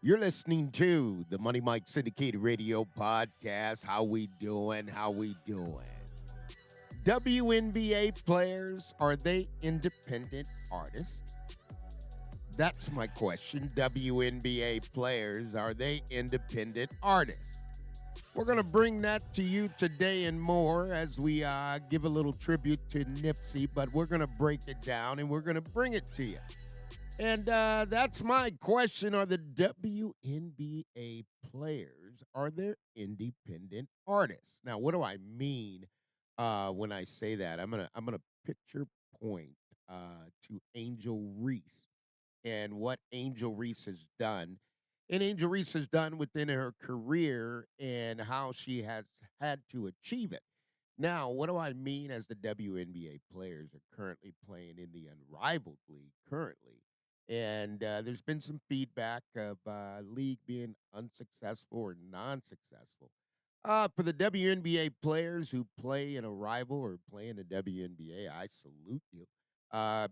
You're listening to the Money Mike Syndicated Radio Podcast. How we doing? How we doing? WNBA players, are they independent artists? That's my question. WNBA players, are they independent artists? We're going to bring that to you today and more as we give a little tribute to Nipsey, but we're going to break it down and we're going to bring it to you. And that's my question. Are the WNBA players, are they independent artists? Now, what do I mean when I say that? I'm gonna picture point to Angel Reese and what Angel Reese has done. And Angel Reese has done within her career and how she has had to achieve it. Now, what do I mean as the WNBA players are currently playing in the Unrivaled League currently? And there's been some feedback of league being unsuccessful or non-successful. For the WNBA players who play in a rival or play in the WNBA, I salute you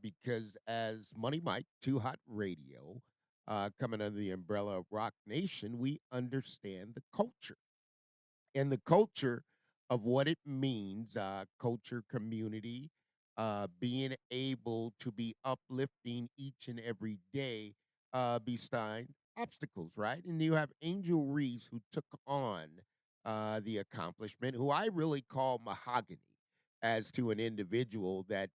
because as Money Mike, Too Hot Radio, coming under the umbrella of Rock Nation, we understand the culture and the culture of what it means, culture, community, being able to be uplifting each and every day beside obstacles, right? And you have Angel Reese who took on the accomplishment, who I really call mahogany as to an individual that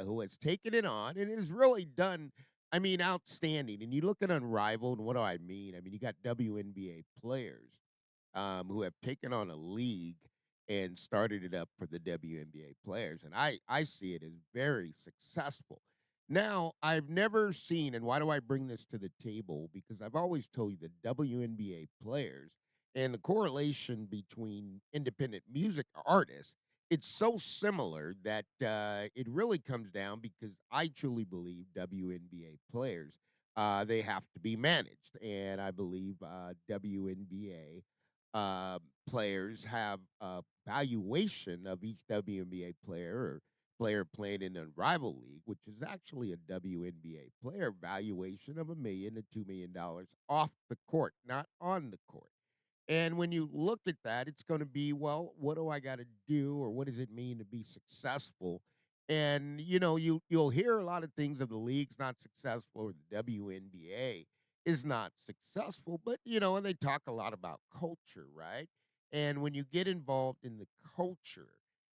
who has taken it on and has really done. I mean, outstanding. And you look at Unrivaled, and what do I mean? I mean, you got WNBA players who have taken on a league and started it up for the WNBA players. And I see it as very successful. Now, I've never seen, and why do I bring this to the table? Because I've always told you the WNBA players and the correlation between independent music artists, it's so similar that it really comes down because I truly believe WNBA players, they have to be managed. And I believe WNBA players have a valuation of each WNBA player or player playing in a rival league, which is actually a WNBA player valuation of $1 million to $2 million off the court, not on the court. And when you look at that, it's going to be, well, what do I got to do, or what does it mean to be successful? And you'll hear a lot of things of the league's not successful or the WNBA is not successful, but and they talk a lot about culture, right? And when you get involved in the culture,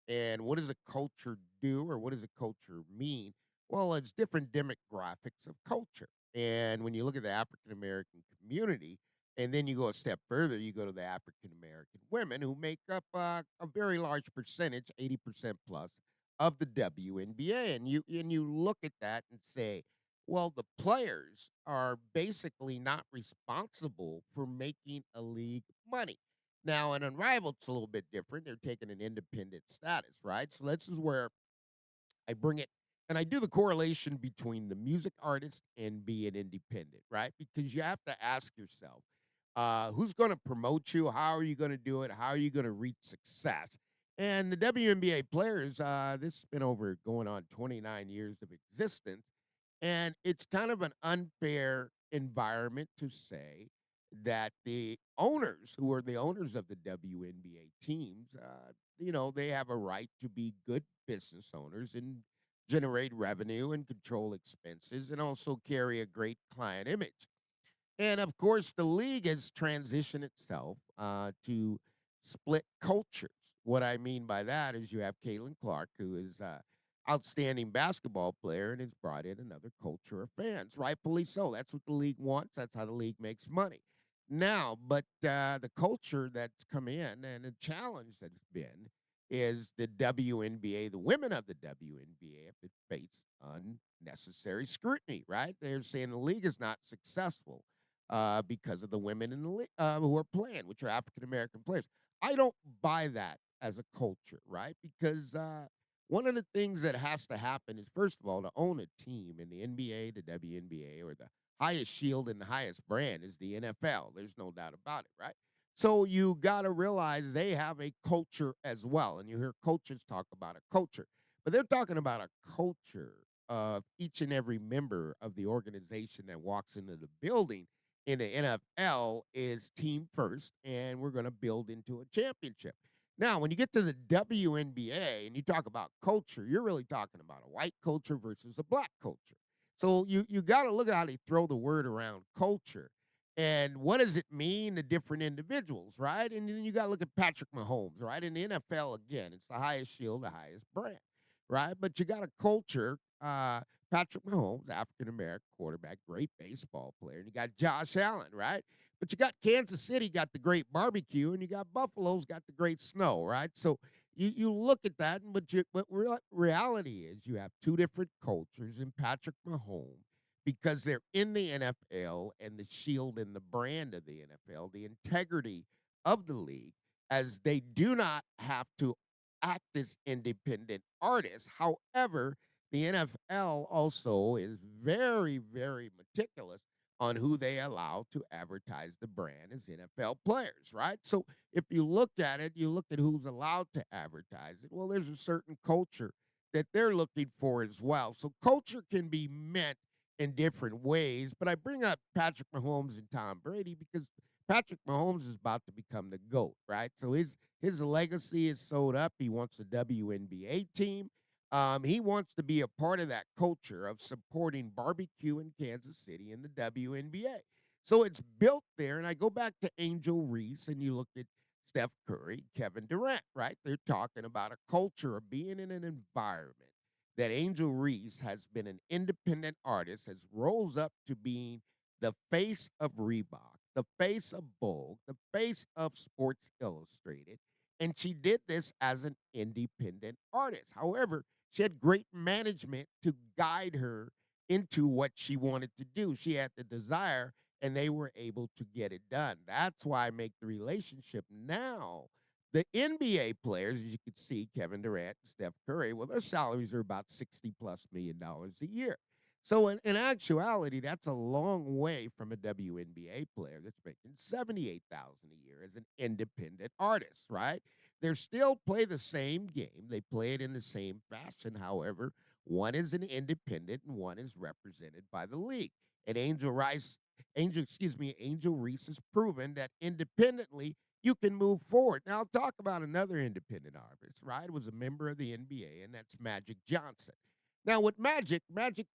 and what does a culture do, or what does a culture mean? Well, it's different demographics of culture. And when you look at the African American community, and then you go a step further, you go to the African American women who make up a very large percentage, 80% plus, of the WNBA. And you look at that and say, well, the players are basically not responsible for making a league money. Now, in Unrivaled, it's a little bit different. They're taking an independent status, right? So this is where I bring it and I do the correlation between the music artist and being independent, right? Because you have to ask yourself, who's going to promote you? How are you going to do it? How are you going to reach success? And the WNBA players, this has been over going on 29 years of existence. And it's kind of an unfair environment to say that the owners, who are the owners of the WNBA teams, they have a right to be good business owners and generate revenue and control expenses and also carry a great client image. And of course, the league has transitioned itself to split cultures. What I mean by that is you have Caitlin Clark, who is outstanding basketball player and has brought in another culture of fans, rightfully so. That's what the league wants. That's how the league makes money. Now, but the culture that's come in and the challenge that's been is the WNBA, the women of the WNBA have faced unnecessary scrutiny, right? They're saying the league is not successful because of the women in the league who are playing, which are African American players. I don't buy that as a culture, right? Because one of the things that has to happen is, first of all, to own a team in the NBA, the WNBA, or the highest shield and the highest brand is the NFL. There's no doubt about it, right? So you got to realize they have a culture as well. And you hear coaches talk about a culture, but they're talking about a culture of each and every member of the organization that walks into the building. in the NFL is team first, and we're going to build into a championship. Now, when you get to the WNBA and you talk about culture, you're really talking about a white culture versus a black culture. So you got to look at how they throw the word around culture and what does it mean to different individuals, right? And then you got to look at Patrick Mahomes, right? In the NFL, again, it's the highest shield, the highest brand, right? But you got a culture. Patrick Mahomes, African American quarterback, great baseball player. And you got Josh Allen, right? But you got Kansas City, got the great barbecue, and you got Buffalo's got the great snow, right? So you look at that, but reality is you have two different cultures in Patrick Mahomes because they're in the NFL and the shield and the brand of the NFL, the integrity of the league, as they do not have to act as independent artists. However, the NFL also is very, very meticulous on who they allow to advertise the brand as NFL players, right? So if you look at it, you look at who's allowed to advertise it. Well, there's a certain culture that they're looking for as well. So culture can be meant in different ways. But I bring up Patrick Mahomes and Tom Brady because Patrick Mahomes is about to become the GOAT, right? So his legacy is sewed up. He wants a WNBA team. He wants to be a part of that culture of supporting barbecue in Kansas City in the WNBA. So it's built there. And I go back to Angel Reese and you look at Steph Curry, Kevin Durant, right? They're talking about a culture of being in an environment that Angel Reese has been an independent artist, has rose up to being the face of Reebok, the face of Vogue, the face of Sports Illustrated. And she did this as an independent artist. However, she had great management to guide her into what she wanted to do. She had the desire, and they were able to get it done. That's why I make the relationship now. The NBA players, as you can see, Kevin Durant and Steph Curry, well, their salaries are about 60 plus $1 million a year. So in actuality, that's a long way from a WNBA player that's making 78,000 a year as an independent artist, right? They still play the same game. They play it in the same fashion. However, one is an independent and one is represented by the league. And Angel Reese has proven that independently you can move forward. Now, I'll talk about another independent artist, right? Was a member of the NBA, and that's Magic Johnson. Now, with Magic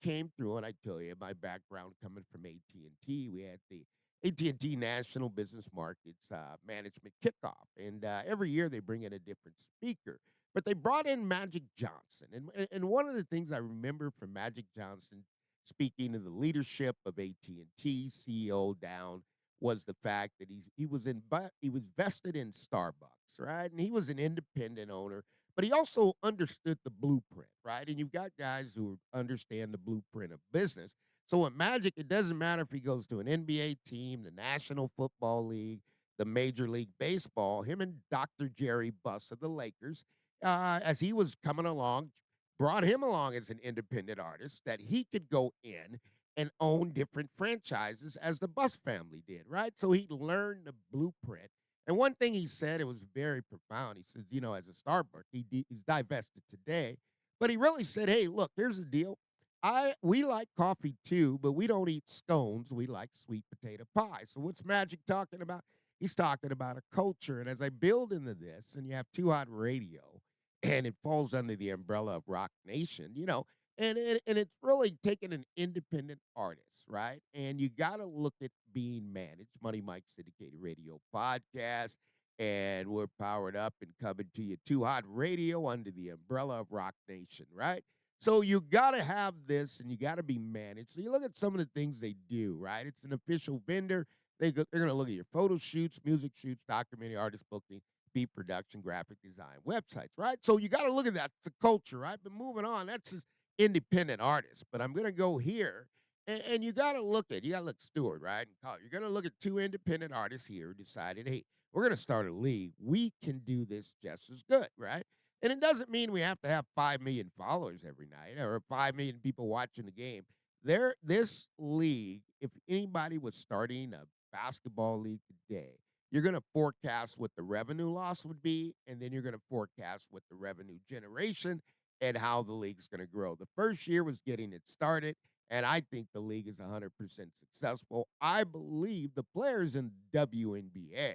came through, and I tell you, my background coming from AT&T, we had the AT&T National Business Markets Management Kickoff, and every year they bring in a different speaker. But they brought in Magic Johnson, and one of the things I remember from Magic Johnson speaking to the leadership of AT&T CEO down was the fact that he was vested in Starbucks, right? And he was an independent owner, but he also understood the blueprint, right? And you've got guys who understand the blueprint of business. So at Magic, it doesn't matter if he goes to an NBA team, the National Football League, the Major League Baseball. Him and Dr. Jerry Buss of the Lakers, as he was coming along, brought him along as an independent artist that he could go in and own different franchises as the Buss family did, right? So he learned the blueprint. And one thing he said, it was very profound. He says, as a Starbucks, he's divested today, but he really said, hey, look, here's the deal. We like coffee too, but we don't eat scones. We like sweet potato pie. So what's Magic talking about? He's talking about a culture. And as I build into this, and you have Too Hot Radio, and it falls under the umbrella of Rock Nation, and it's really taking an independent artist, right? And you got to look at being managed. Money Mike's syndicated radio podcast, and we're powered up and coming to you Too Hot Radio under the umbrella of Rock Nation, right? So you got to have this, and you got to be managed. So you look at some of the things they do, right? It's an official vendor. They're going to look at your photo shoots, music shoots, documentary artist booking, beat production, graphic design, websites, right? So you got to look at that. It's a culture, right? But moving on, that's just independent artists. But I'm going to go here, and you got to look Stewart, right? You're going to look at two independent artists here who decided, hey, we're going to start a league. We can do this just as good, right? And it doesn't mean we have to have 5 million followers every night or 5 million people watching the game. This league, if anybody was starting a basketball league today, you're going to forecast what the revenue loss would be, and then you're going to forecast what the revenue generation and how the league's going to grow. The first year was getting it started, And I think the league is 100% successful. I believe the players in WNBA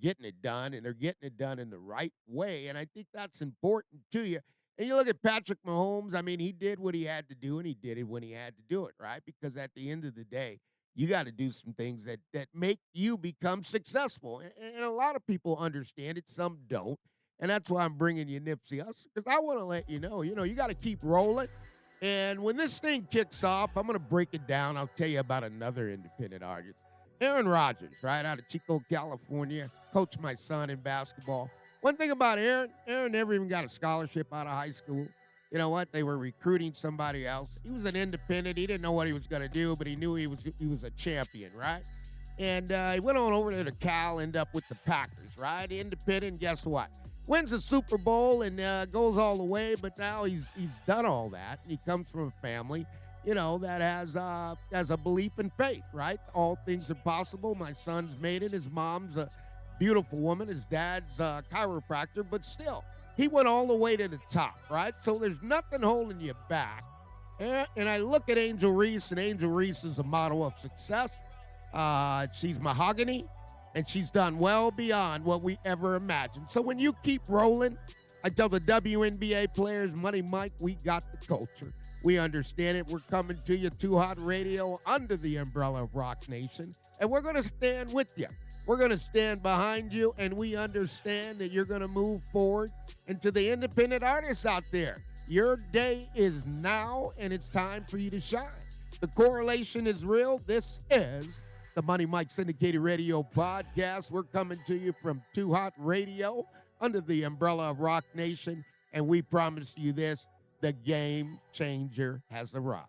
getting it done, and they're getting it done in the right way. And I think that's important to you. And you look at Patrick Mahomes, I mean, he did what he had to do, and he did it when he had to do it, right? Because at the end of the day, you got to do some things that make you become successful. And a lot of people understand it, some don't. And that's why I'm bringing you Nipsey Hussle, because I want to let you know, you got to keep rolling. And when this thing kicks off, I'm going to break it down. I'll tell you about another independent artist, Aaron Rodgers, right out of Chico, California. Coached my son in basketball. One thing about Aaron never even got a scholarship out of high school. You know what? They were recruiting somebody else. He was an independent. He didn't know what he was going to do, but he knew he was a champion, right? And he went on over there to Cal, end up with the Packers, right? Independent. Guess what? Wins the Super Bowl and goes all the way, but now he's done all that. And he comes from a family, that has a belief in faith, right? All things are possible. My son's made it. His mom's a beautiful woman. His dad's a chiropractor, but still, he went all the way to the top, right? So there's nothing holding you back. And I look at Angel Reese, and Angel Reese is a model of success. She's mahogany, and she's done well beyond what we ever imagined. So when you keep rolling, I tell the WNBA players, Money Mike, we got the culture. We understand it. We're coming to you, Too Hot Radio, under the umbrella of Rock Nation, and we're going to stand with you. We're going to stand behind you, and we understand that you're going to move forward. And to the independent artists out there, your day is now, and it's time for you to shine. The correlation is real. This is the Money Mike Syndicated Radio Podcast. We're coming to you from Too Hot Radio under the umbrella of Rock Nation, and we promise you this, the game changer has arrived.